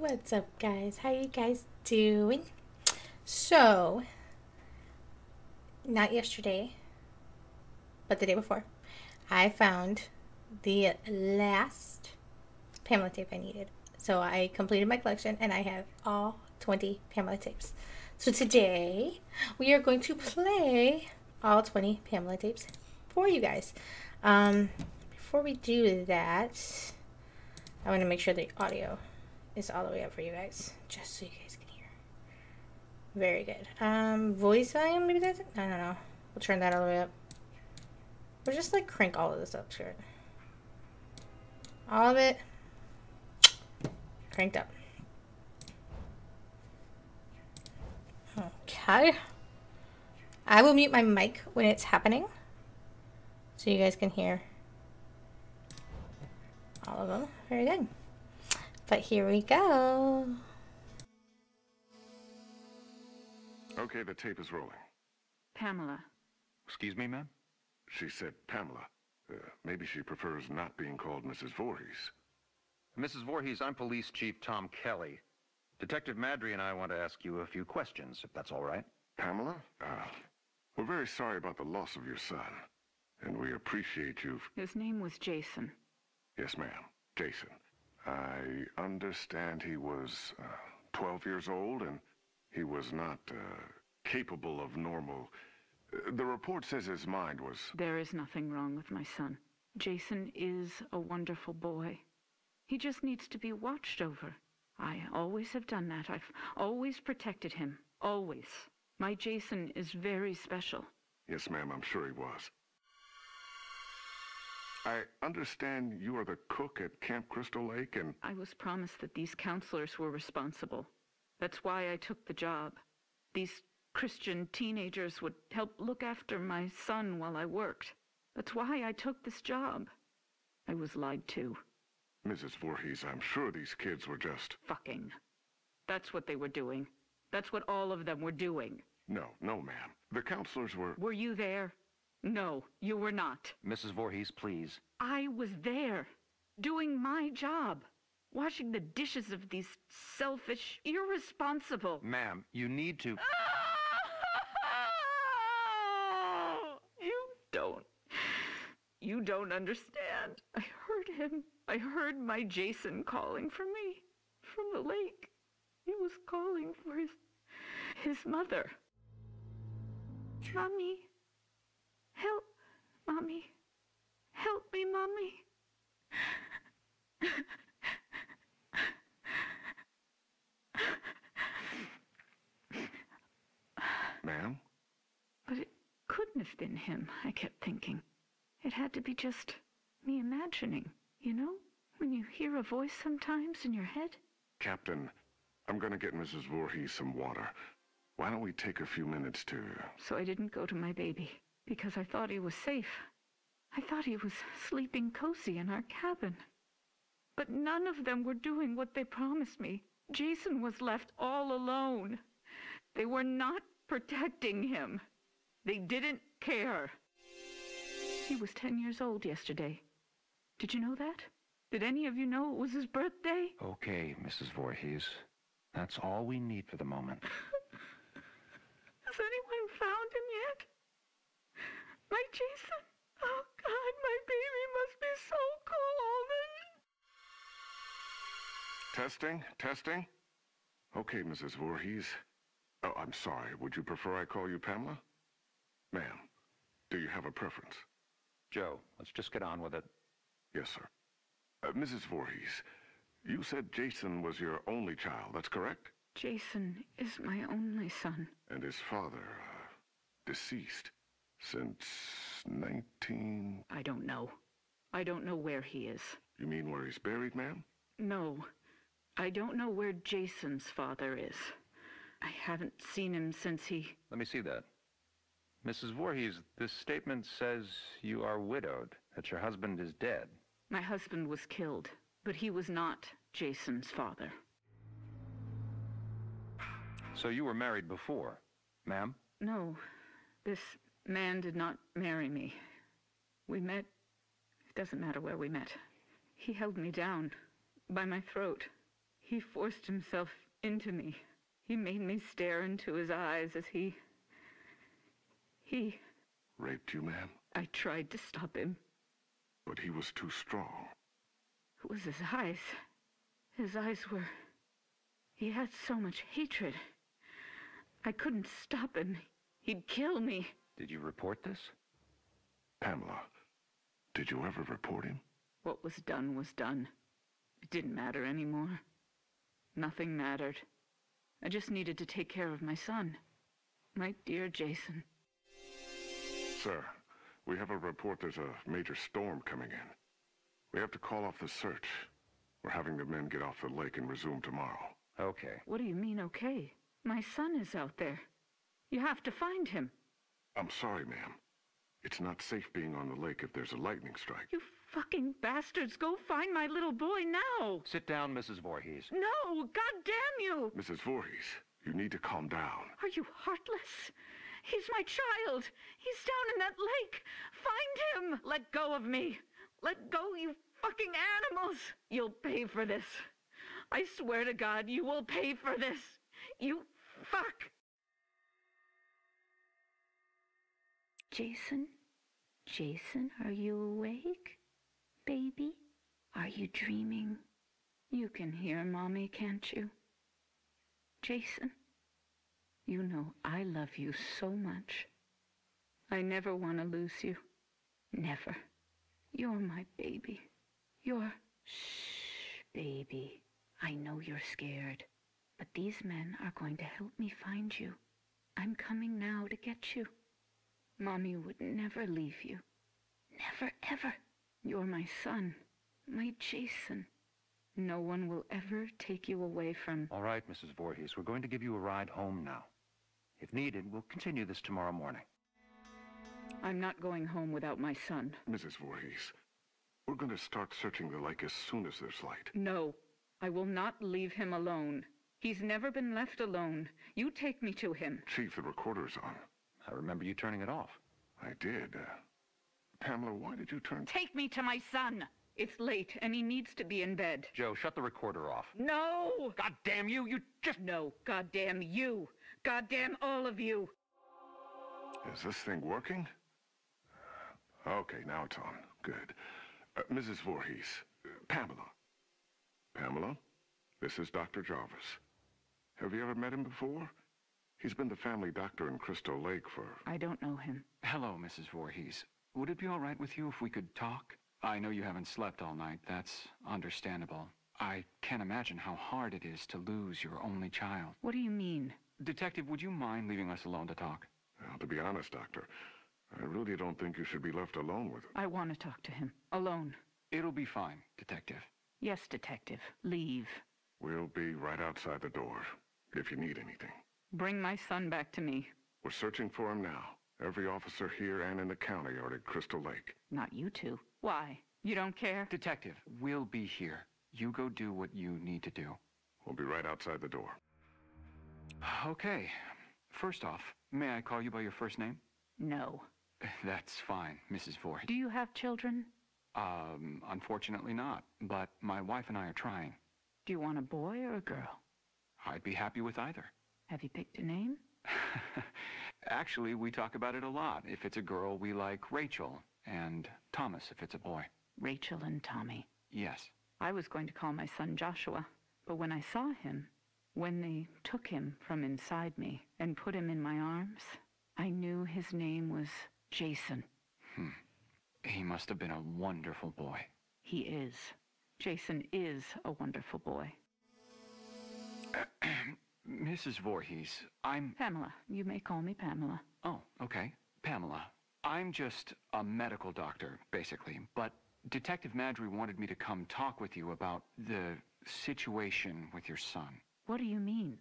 What's up, guys? How you guys doing? So, not yesterday, but the day before, I found the last Pamela tape I needed. So I completed my collection and I have all 20 Pamela tapes. So today, we are going to play all 20 Pamela tapes for you guys. Before we do that, I want to make sure the audio is all the way up for you guys, just so you guys can hear. Very good. Voice volume, maybe that's it? I don't know. We'll turn that all the way up. Or just like crank all of this up, sure. All of it cranked up. Okay. I will mute my mic when it's happening, so you guys can hear all of them. Very good. But here we go. Okay, the tape is rolling. Pamela. Excuse me, ma'am? She said Pamela. Maybe she prefers not being called Mrs. Voorhees. Mrs. Voorhees, I'm Police Chief Tom Kelly. Detective Madry and I want to ask you a few questions, if that's all right. Pamela? We're very sorry about the loss of your son. And we appreciate you. His name was Jason. Yes, ma'am. Jason. I understand he was 12 years old and he was not capable of normal. The report says his mind was... There is nothing wrong with my son. Jason is a wonderful boy. He just needs to be watched over. I always have done that. I've always protected him. Always. My Jason is very special. Yes, ma'am, I'm sure he was. I understand you are the cook at Camp Crystal Lake and... I was promised that these counselors were responsible. That's why I took the job. These Christian teenagers would help look after my son while I worked. That's why I took this job. I was lied to. Mrs. Voorhees, I'm sure these kids were just... Fucking. That's what they were doing. That's what all of them were doing. No, ma'am. The counselors were... Were you there? No, you were not. Mrs. Voorhees, please. I was there, doing my job, washing the dishes of these selfish, irresponsible... Ma'am, you need to... You don't understand. I heard him. I heard my Jason calling for me from the lake. He was calling for his mother. Mommy. Help, Mommy. Help me, Mommy. Ma'am? But it couldn't have been him, I kept thinking. It had to be just me imagining, you know? When you hear a voice sometimes in your head. Captain, I'm gonna get Mrs. Voorhees some water. Why don't we take a few minutes to... So I didn't go to my baby, because I thought he was safe. I thought he was sleeping cozy in our cabin. But none of them were doing what they promised me. Jason was left all alone. They were not protecting him. They didn't care. He was 10 years old yesterday. Did you know that? Did any of you know it was his birthday? Okay, Mrs. Voorhees. That's all we need for the moment. Has anyone found him yet? My Jason? Oh, God, my baby must be so cold. Testing? Okay, Mrs. Voorhees. Oh, I'm sorry. Would you prefer I call you Pamela? Ma'am, do you have a preference? Joe, let's just get on with it. Yes, sir. Mrs. Voorhees, you said Jason was your only child, that's correct? Jason is my only son. And his father, deceased since 19... I don't know. I don't know where he is. You mean where he's buried, ma'am? No. I don't know where Jason's father is. I haven't seen him since he... Let me see that. Mrs. Voorhees, this statement says you are widowed, that your husband is dead. My husband was killed, but he was not Jason's father. So you were married before, ma'am? No, this man did not marry me. We met... It doesn't matter where we met. He held me down by my throat. He forced himself into me. He made me stare into his eyes as he... Raped you, ma'am? I tried to stop him. But he was too strong. It was his eyes. His eyes were... He had so much hatred. I couldn't stop him. He'd kill me. Did you report this? Pamela, did you ever report him? What was done was done. It didn't matter anymore. Nothing mattered. I just needed to take care of my son. My dear Jason. Sir, we have a report there's a major storm coming in. We have to call off the search. We're having the men get off the lake and resume tomorrow. Okay. What do you mean, okay? My son is out there. You have to find him. I'm sorry, ma'am. It's not safe being on the lake if there's a lightning strike. You fucking bastards, go find my little boy now! Sit down, Mrs. Voorhees. No! God damn you! Mrs. Voorhees, you need to calm down. Are you heartless? He's my child! He's down in that lake! Find him! Let go of me! Let go, you fucking animals! You'll pay for this. I swear to God, you will pay for this. You fuck! Jason? Jason, are you awake? Baby? Are you dreaming? You can hear Mommy, can't you? Jason? You know I love you so much. I never want to lose you. Never. You're my baby. Shh, baby. I know you're scared, but these men are going to help me find you. I'm coming now to get you. Mommy would never leave you. Never, ever. You're my son, my Jason. No one will ever take you away from... All right, Mrs. Voorhees, we're going to give you a ride home now. If needed, we'll continue this tomorrow morning. I'm not going home without my son. Mrs. Voorhees, we're going to start searching the lake as soon as there's light. No, I will not leave him alone. He's never been left alone. You take me to him. Chief, the recorder's on. I remember you turning it off. I did. Pamela, why did you turn... Take me to my son! It's late, and he needs to be in bed. Joe, shut the recorder off. No! God damn you! You just... No, goddamn you! Goddamn all of you! Is this thing working? Okay, now it's on. Good. Mrs. Voorhees, Pamela. Pamela, this is Dr. Jarvis. Have you ever met him before? He's been the family doctor in Crystal Lake for... I don't know him. Hello, Mrs. Voorhees. Would it be all right with you if we could talk? I know you haven't slept all night. That's understandable. I can't imagine how hard it is to lose your only child. What do you mean? Detective, would you mind leaving us alone to talk? Well, to be honest, Doctor, I really don't think you should be left alone with him. I want to talk to him. Alone. It'll be fine, Detective. Yes, Detective. Leave. We'll be right outside the door, if you need anything. Bring my son back to me. We're searching for him now. Every officer here and in the county are at Crystal Lake. Not you two. Why? You don't care? Detective, we'll be here. You go do what you need to do. We'll be right outside the door. Okay. First off, may I call you by your first name? No. That's fine, Mrs. Voorhees. Do you have children? Unfortunately not, but my wife and I are trying. Do you want a boy or a girl? I'd be happy with either. Have you picked a name? Actually, we talk about it a lot. If it's a girl, we like Rachel, and Thomas if it's a boy. Rachel and Tommy. Yes. I was going to call my son Joshua, but when I saw him, when they took him from inside me and put him in my arms, I knew his name was Jason. He must have been a wonderful boy. He is. Jason is a wonderful boy. Mrs. Voorhees, I'm... Pamela. You may call me Pamela. Oh, okay. Pamela. I'm just a medical doctor, basically, but Detective Madry wanted me to come talk with you about the situation with your son. What do you mean?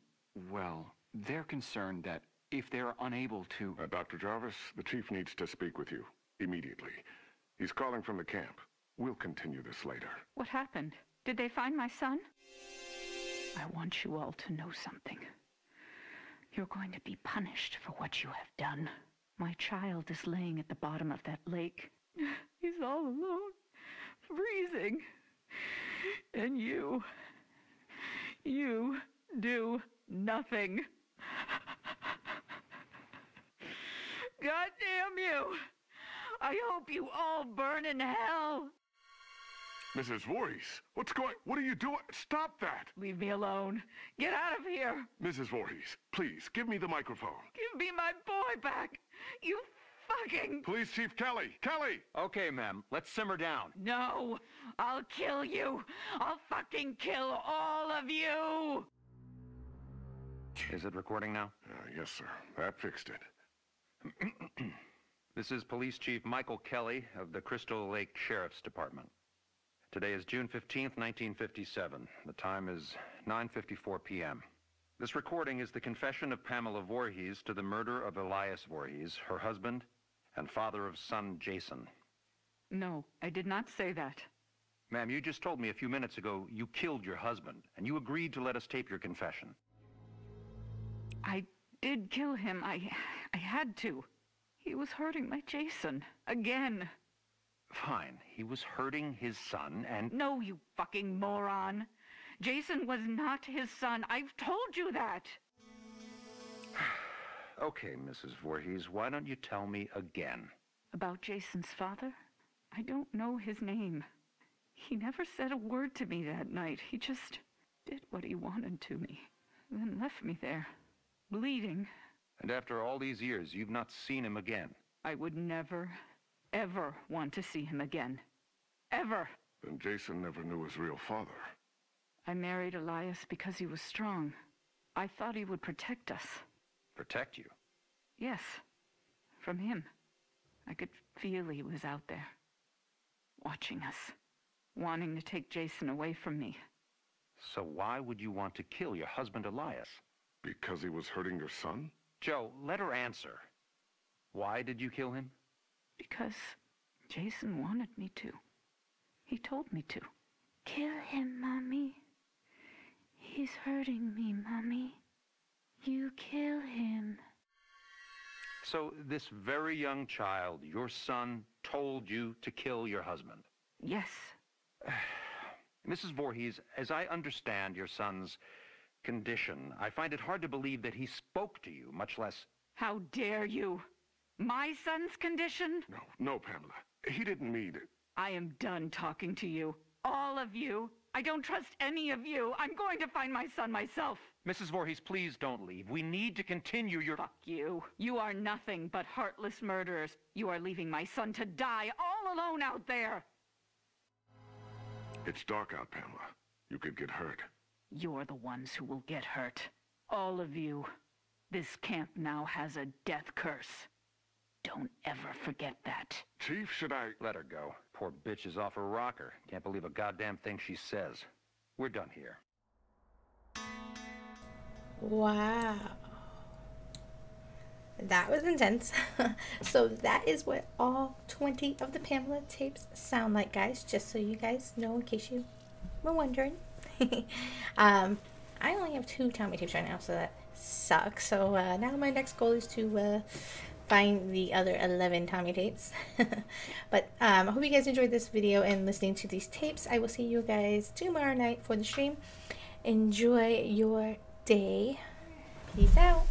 Well, they're concerned that if they're unable to... Dr. Jarvis, the chief needs to speak with you immediately. He's calling from the camp. We'll continue this later. What happened? Did they find my son? I want you all to know something. You're going to be punished for what you have done. My child is laying at the bottom of that lake. He's all alone, freezing. And you You do nothing. God damn you! I hope you all burn in hell! Mrs. Voorhees, what are you doing? Stop that! Leave me alone. Get out of here! Mrs. Voorhees, please, give me the microphone. Give me my boy back! You fucking... Police Chief Kelly! Kelly! Okay, ma'am, let's simmer down. No! I'll kill you! I'll fucking kill all of you! Is it recording now? Yes, sir. That fixed it. This is Police Chief Michael Kelly of the Crystal Lake Sheriff's Department. Today is June 15th, 1957. The time is 9:54 p.m. This recording is the confession of Pamela Voorhees to the murder of Elias Voorhees, her husband, and father of son Jason. No, I did not say that. Ma'am, you just told me a few minutes ago you killed your husband, and you agreed to let us tape your confession. I did kill him. I had to. He was hurting my Jason. Again. Fine. He was hurting his son, and... No, you fucking moron. Jason was not his son. I've told you that. Okay, Mrs. Voorhees, why don't you tell me again? About Jason's father? I don't know his name. He never said a word to me that night. He just did what he wanted to me, then left me there, bleeding. And after all these years, you've not seen him again? I would never, ever want to see him again. Ever. Then Jason never knew his real father. I married Elias because he was strong. I thought he would protect us. Protect you? Yes, from him. I could feel he was out there, watching us, wanting to take Jason away from me. So why would you want to kill your husband Elias? Because he was hurting your son? Joe, let her answer. Why did you kill him? Because Jason wanted me to. He told me to. Kill him, Mommy. He's hurting me, Mommy. You kill him. So this very young child, your son, told you to kill your husband? Yes. Mrs. Voorhees, as I understand your son's condition, I find it hard to believe that he spoke to you, much less... How dare you? My son's condition? No, Pamela. He didn't mean it. I am done talking to you. All of you. I don't trust any of you. I'm going to find my son myself. Mrs. Voorhees, please don't leave. We need to continue your... Fuck you. You are nothing but heartless murderers. You are leaving my son to die all alone out there. It's dark out, Pamela. You could get hurt. You're the ones who will get hurt. All of you. This camp now has a death curse. Don't ever forget that. Chief, should I... Let her go. Poor bitch is off her rocker. Can't believe a goddamn thing she says. We're done here. Wow. That was intense. So that is what all 20 of the Pamela tapes sound like, guys. Just so you guys know, in case you were wondering. I only have 2 Tommy tapes right now, so that sucks. So now my next goal is to find the other 11 Tommy tapes. But I hope you guys enjoyed this video and listening to these tapes. I will see you guys tomorrow night for the stream. Enjoy your day. Peace out.